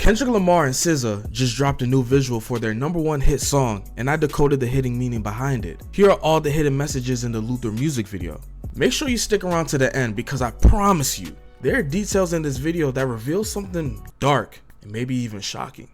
Kendrick Lamar and SZA just dropped a new visual for their #1 hit song, and I decoded the hidden meaning behind it. Here are all the hidden messages in the Luther music video. Make sure you stick around to the end because I promise you, there are details in this video that reveal something dark and maybe even shocking.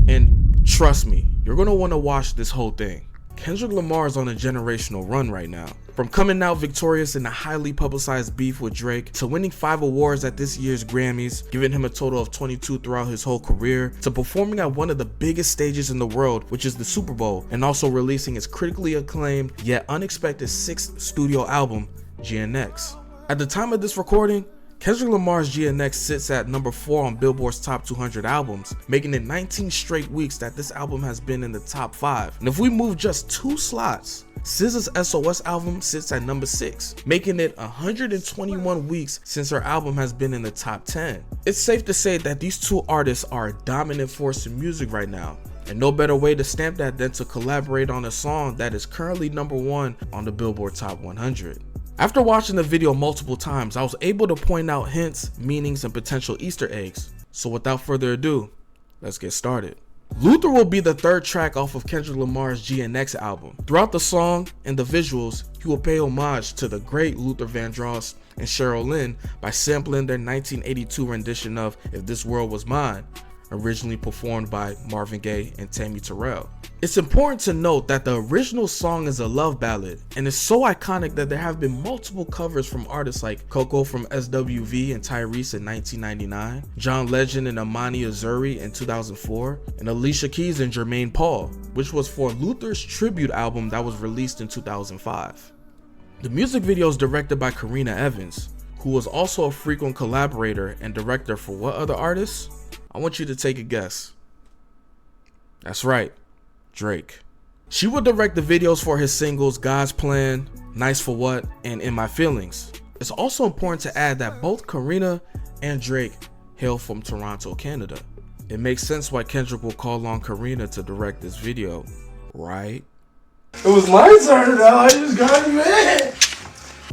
And trust me, you're gonna want to watch this whole thing. Kendrick Lamar is on a generational run right now. From coming out victorious in a highly publicized beef with Drake, to winning 5 awards at this year's Grammys, giving him a total of 22 throughout his whole career, to performing at one of the biggest stages in the world, which is the Super Bowl, and also releasing his critically acclaimed yet unexpected 6th studio album, GNX. At the time of this recording, Kendrick Lamar's GNX sits at number 4 on Billboard's top 200 albums, making it 19 straight weeks that this album has been in the top 5. And if we move just 2 slots, SZA's SOS album sits at number 6, making it 121 weeks since her album has been in the top 10. It's safe to say that these two artists are a dominant force in music right now, and no better way to stamp that than to collaborate on a song that is currently number 1 on the Billboard Top 100. After watching the video multiple times, I was able to point out hints, meanings, and potential Easter eggs. So without further ado, let's get started. Luther will be the 3rd track off of Kendrick Lamar's GNX album. Throughout the song and the visuals, he will pay homage to the great Luther Vandross and Cheryl Lynn by sampling their 1982 rendition of If This World Was Mine, originally performed by Marvin Gaye and Tammy Terrell. It's important to note that the original song is a love ballad, and is so iconic that there have been multiple covers from artists like Coco from SWV and Tyrese in 1999, John Legend and Amani Azuri in 2004, and Alicia Keys and Jermaine Paul, which was for Luther's tribute album that was released in 2005. The music video is directed by Karina Evans, who was also a frequent collaborator and director for what other artists? I want you to take a guess. That's right, Drake. She will direct the videos for his singles God's Plan, Nice for What, and In My Feelings. It's also important to add that both Karina and Drake hail from Toronto, Canada. It makes sense why Kendrick will call on Karina to direct this video, right? It was my turn now, I just got you in.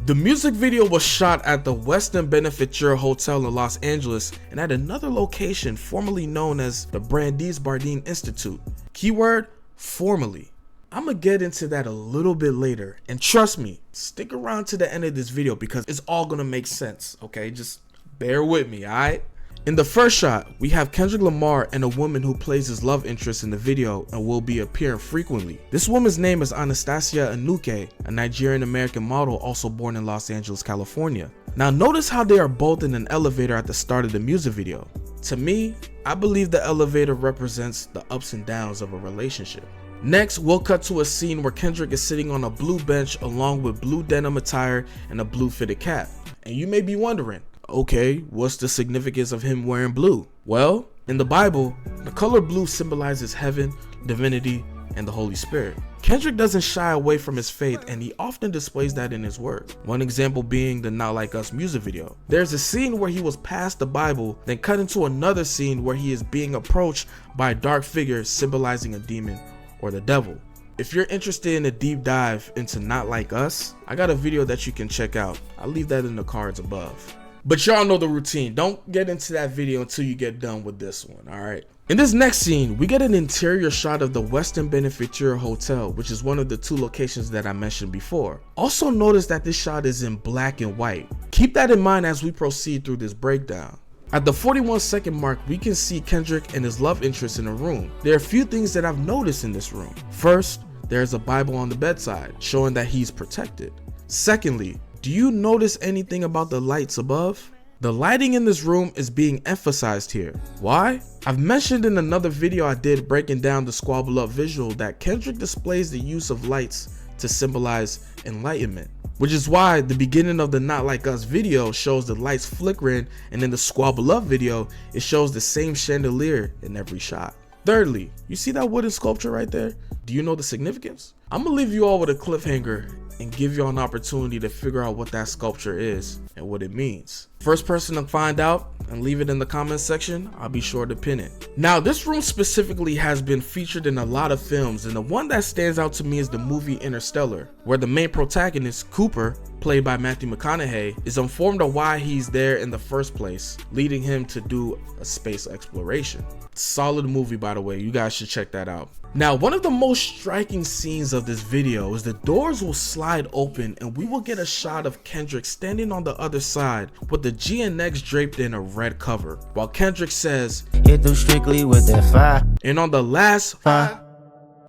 The music video was shot at the Westin Beneficiaria Hotel in Los Angeles and at another location formerly known as the Brandeis Bardeen Institute. Keyword, formerly. I'ma get into that a little bit later, and trust me, stick around to the end of this video because it's all gonna make sense, okay? Just bear with me, alright? In the first shot, we have Kendrick Lamar and a woman who plays his love interest in the video and will be appearing frequently. This woman's name is Anastasia Anuke, a Nigerian-American model also born in Los Angeles, California. Now notice how they are both in an elevator at the start of the music video. To me, I believe the elevator represents the ups and downs of a relationship. Next, we'll cut to a scene where Kendrick is sitting on a blue bench along with blue denim attire and a blue fitted cap. And you may be wondering, okay, what's the significance of him wearing blue? Well, in the Bible, the color blue symbolizes heaven, divinity, and the Holy Spirit. Kendrick doesn't shy away from his faith, and he often displays that in his work. One example being the Not Like Us music video. There's a scene where he was past the Bible, then cut into another scene where he is being approached by a dark figure symbolizing a demon or the devil. If you're interested in a deep dive into Not Like Us, I got a video that you can check out. I'll leave that in the cards above. But y'all know the routine. Don't get into that video until you get done with this one, alright? In this next scene, we get an interior shot of the Westin Beneficiaria Hotel, which is one of the 2 locations that I mentioned before. Also notice that this shot is in black and white. Keep that in mind as we proceed through this breakdown. At the 41-second mark, we can see Kendrick and his love interest in a room. There are a few things that I've noticed in this room. First, there's a Bible on the bedside, showing that he's protected. Secondly, do you notice anything about the lights above? The lighting in this room is being emphasized here. Why? I've mentioned in another video I did breaking down the Squabble Up visual that Kendrick displays the use of lights to symbolize enlightenment, which is why the beginning of the Not Like Us video shows the lights flickering, and in the Squabble Up video, it shows the same chandelier in every shot. Thirdly, you see that wooden sculpture right there? Do you know the significance? I'm gonna leave you all with a cliffhanger and give you an opportunity to figure out what that sculpture is and what it means. First person to find out and leave it in the comments section, I'll be sure to pin it. Now, this room specifically has been featured in a lot of films, and the one that stands out to me is the movie Interstellar, where the main protagonist, Cooper, played by Matthew McConaughey, is informed of why he's there in the first place, leading him to do a space exploration. Solid movie, by the way, you guys should check that out. Now, one of the most striking scenes of this video is the doors will slide open and we will get a shot of Kendrick standing on the other side with the GNX draped in a red cover, while Kendrick says, "Hit them strictly with that fire." And on the last fire,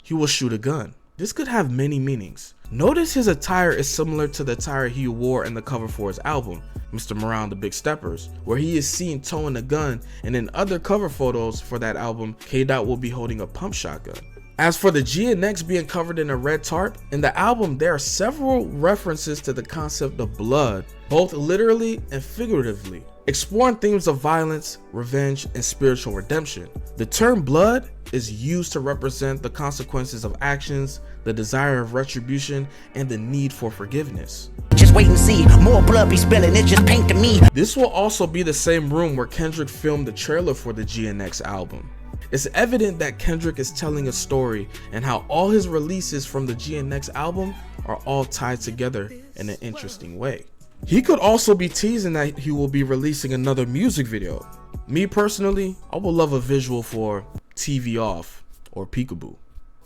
he will shoot a gun. This could have many meanings. Notice his attire is similar to the attire he wore in the cover for his album, Mr. Morale and the Big Steppers, where he is seen towing a gun, and in other cover photos for that album, K-Dot will be holding a pump shotgun. As for the GNX being covered in a red tarp, in the album there are several references to the concept of blood, both literally and figuratively, exploring themes of violence, revenge, and spiritual redemption. The term blood is used to represent the consequences of actions, the desire of retribution, and the need for forgiveness. Just wait and see, more blood be spilling, it just paint to me. This will also be the same room where Kendrick filmed the trailer for the GNX album. It's evident that Kendrick is telling a story and how all his releases from the GNX album are all tied together in an interesting way. He could also be teasing that he will be releasing another music video. Me personally, I would love a visual for TV Off or Peekaboo.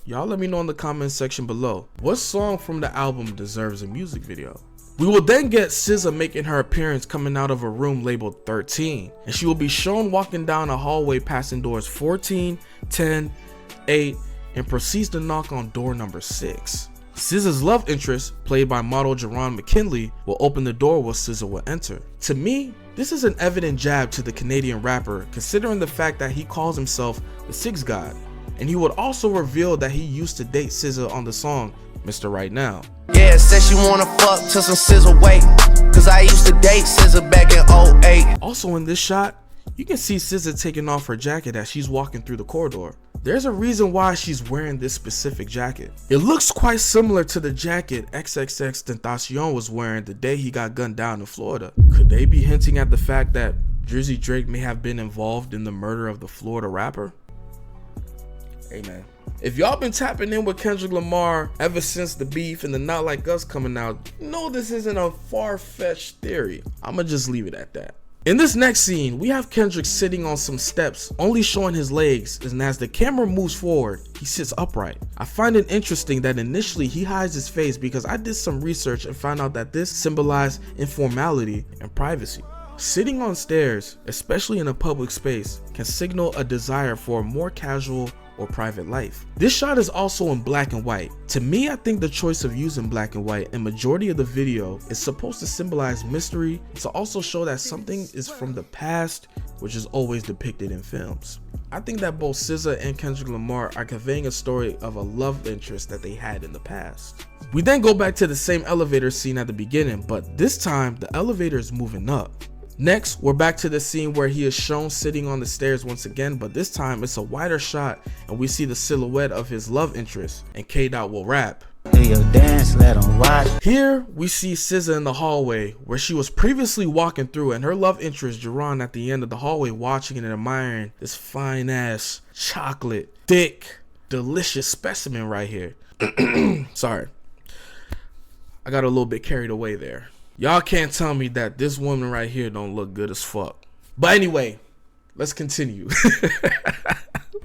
Y'all let me know in the comments section below, what song from the album deserves a music video? We will then get SZA making her appearance coming out of a room labeled 13, and she will be shown walking down a hallway passing doors 14, 10, 8, and proceeds to knock on door number 6. SZA's love interest, played by model Jerron McKinley, will open the door while SZA will enter. To me, this is an evident jab to the Canadian rapper, considering the fact that he calls himself the Six God, and he would also reveal that he used to date SZA on the song Mr. Right Now. Yeah, said she wanna fuck till some sizzle wait, cause I used to date SZA back in 08. Also in this shot, you can see SZA taking off her jacket as she's walking through the corridor. There's a reason why she's wearing this specific jacket. It looks quite similar to the jacket XXXTentacion was wearing the day he got gunned down in Florida. Could they be hinting at the fact that Drizzy Drake may have been involved in the murder of the Florida rapper? Hey man, if y'all been tapping in with Kendrick Lamar ever since the beef and the Not Like Us coming out, you know this isn't a far-fetched theory. I'ma just leave it at that. In this next scene, we have Kendrick sitting on some steps, only showing his legs, and as the camera moves forward, he sits upright. I find it interesting that initially he hides his face because I did some research and found out that this symbolized informality and privacy. Sitting on stairs, especially in a public space, can signal a desire for a more casual or private life. This shot is also in black and white. To me, I think the choice of using black and white in majority of the video is supposed to symbolize mystery, to also show that something is from the past, which is always depicted in films. I think that both SZA and Kendrick Lamar are conveying a story of a love interest that they had in the past. We then go back to the same elevator scene at the beginning, but this time the elevator is moving up. Next, we're back to the scene where he is shown sitting on the stairs once again, but this time it's a wider shot and we see the silhouette of his love interest, and K-Dot will rap. Do your dance, let 'em watch. Here we see SZA in the hallway where she was previously walking through, and her love interest Jerron at the end of the hallway watching and admiring this fine ass, chocolate, thick, delicious specimen right here. Sorry, I got a little bit carried away there. Y'all can't tell me that this woman right here don't look good as fuck. But anyway, let's continue.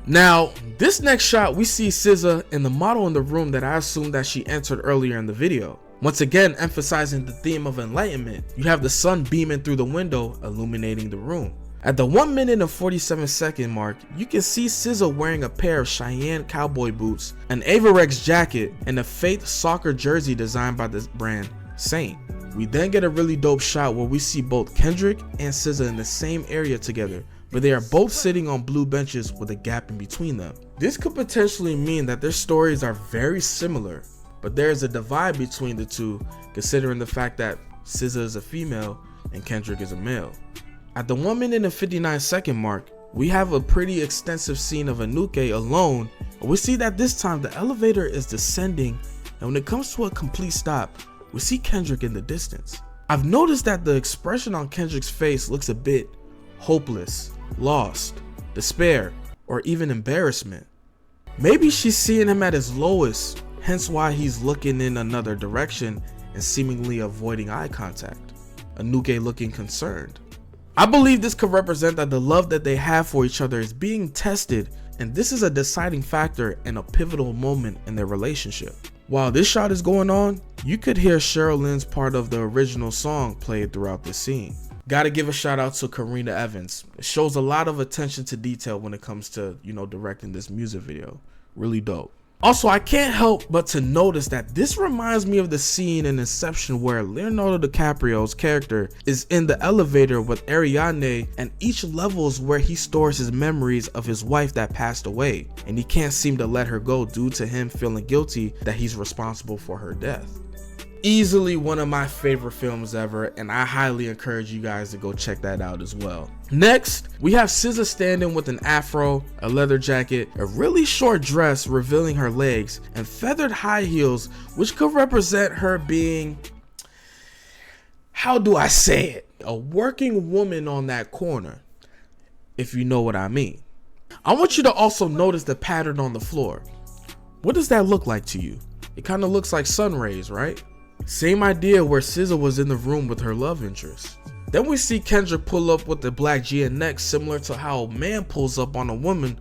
Now, this next shot, we see SZA and the model in the room that I assume that she entered earlier in the video. Once again, emphasizing the theme of enlightenment. You have the sun beaming through the window, illuminating the room. At the 1 minute and 47 second mark, you can see SZA wearing a pair of Cheyenne cowboy boots, an Averex jacket, and a Faith soccer jersey designed by the brand Saint. We then get a really dope shot where we see both Kendrick and SZA in the same area together, but they are both sitting on blue benches with a gap in between them. This could potentially mean that their stories are very similar, but there is a divide between the two, considering the fact that SZA is a female and Kendrick is a male. At the 1 minute and 59 second mark, we have a pretty extensive scene of Anuke alone, and we see that this time the elevator is descending and when it comes to a complete stop, we see Kendrick in the distance. I've noticed that the expression on Kendrick's face looks a bit hopeless, lost, despair, or even embarrassment. Maybe she's seeing him at his lowest, hence why he's looking in another direction and seemingly avoiding eye contact. Anuke looking concerned. I believe this could represent that the love that they have for each other is being tested, and this is a deciding factor and a pivotal moment in their relationship. While this shot is going on, you could hear Cheryl Lynn's part of the original song played throughout this scene. Gotta give a shout out to Karina Evans. It shows a lot of attention to detail when it comes to, directing this music video. Really dope. Also, I can't help but to notice that this reminds me of the scene in Inception where Leonardo DiCaprio's character is in the elevator with Ariadne, and each level is where he stores his memories of his wife that passed away, and he can't seem to let her go due to him feeling guilty that he's responsible for her death. Easily one of my favorite films ever, and I highly encourage you guys to go check that out as well. Next, we have SZA standing with an afro, a leather jacket, a really short dress revealing her legs, and feathered high heels, which could represent her being, how do I say it, a working woman on that corner, if you know what I mean. I want you to also notice the pattern on the floor. What does that look like to you? It kind of looks like sun rays, right? Same idea where SZA was in the room with her love interest. Then we see Kendrick pull up with the black GNX, similar to how a man pulls up on a woman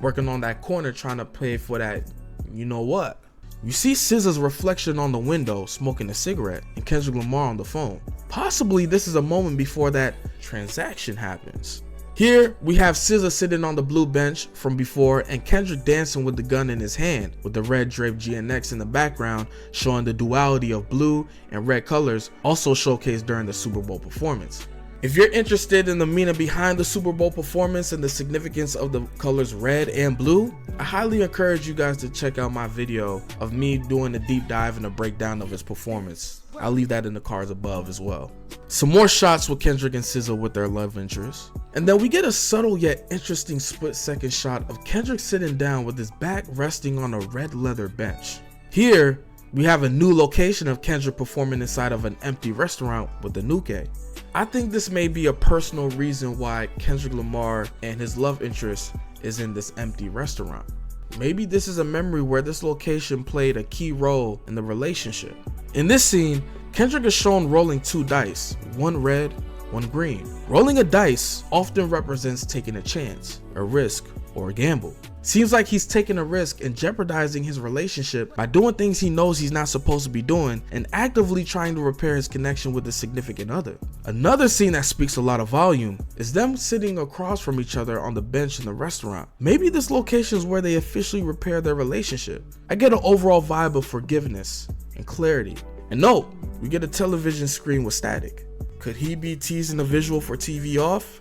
working on that corner trying to pay for that, you know what. You see SZA's reflection on the window smoking a cigarette and Kendrick Lamar on the phone. Possibly this is a moment before that transaction happens. Here we have SZA sitting on the blue bench from before and Kendrick dancing with the gun in his hand, with the red draped GNX in the background showing the duality of blue and red colors, also showcased during the Super Bowl performance. If you're interested in the meaning behind the Super Bowl performance and the significance of the colors red and blue, I highly encourage you guys to check out my video of me doing a deep dive and a breakdown of his performance. I'll leave that in the cards above as well. Some more shots with Kendrick and SZA with their love interest. And then we get a subtle yet interesting split-second shot of Kendrick sitting down with his back resting on a red leather bench. Here, we have a new location of Kendrick performing inside of an empty restaurant with Anuke. I think this may be a personal reason why Kendrick Lamar and his love interest is in this empty restaurant. Maybe this is a memory where this location played a key role in the relationship. In this scene, Kendrick is shown rolling 2 dice, one red, one green. Rolling a dice often represents taking a chance, a risk, or a gamble. Seems like he's taking a risk and jeopardizing his relationship by doing things he knows he's not supposed to be doing and actively trying to repair his connection with his significant other. Another scene that speaks a lot of volume is them sitting across from each other on the bench in the restaurant. Maybe this location is where they officially repair their relationship. I get an overall vibe of forgiveness and clarity. And note, we get a television screen with static. Could he be teasing the visual for TV off?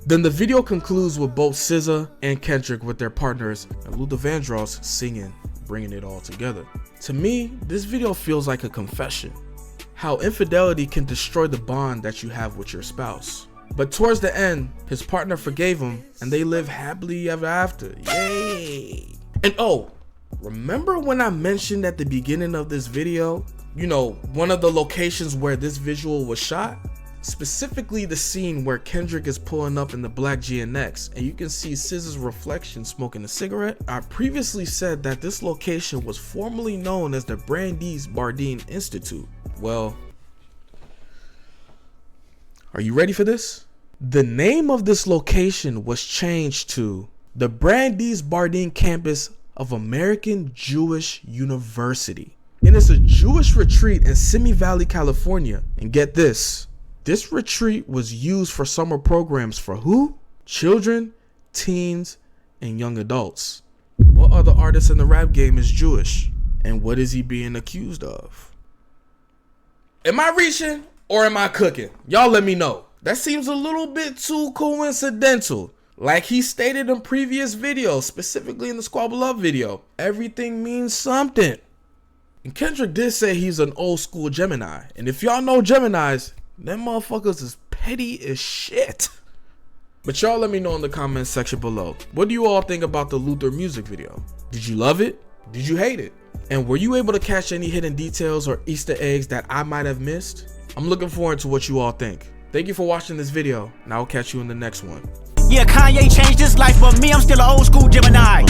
Then the video concludes with both SZA and Kendrick with their partners and Luther Vandross singing, bringing it all together. To me, this video feels like a confession. How infidelity can destroy the bond that you have with your spouse. But towards the end, his partner forgave him and they live happily ever after. Yay! And oh, remember when I mentioned at the beginning of this video, one of the locations where this visual was shot? Specifically the scene where Kendrick is pulling up in the black GNX and you can see SZA's reflection smoking a cigarette. I previously said that this location was formerly known as the Brandeis Bardeen Institute. Well, are you ready for this? The name of this location was changed to the Brandeis Bardeen campus of American Jewish University. And it's a Jewish retreat in Simi Valley, California. And get this. This retreat was used for summer programs for who? Children, teens, and young adults. What other artist in the rap game is Jewish? And what is he being accused of? Am I reaching or am I cooking? Y'all let me know. That seems a little bit too coincidental. Like he stated in previous videos, specifically in the Squabble Up video, everything means something. And Kendrick did say he's an old school Gemini. And if y'all know Geminis, them motherfuckers is petty as shit. But y'all let me know in the comments section below. What do you all think about the Luther music video? Did you love it? Did you hate it? And were you able to catch any hidden details or Easter eggs that I might have missed? I'm looking forward to what you all think. Thank you for watching this video, and I'll catch you in the next one. Yeah, Kanye changed his life, but me, I'm still an old school Gemini.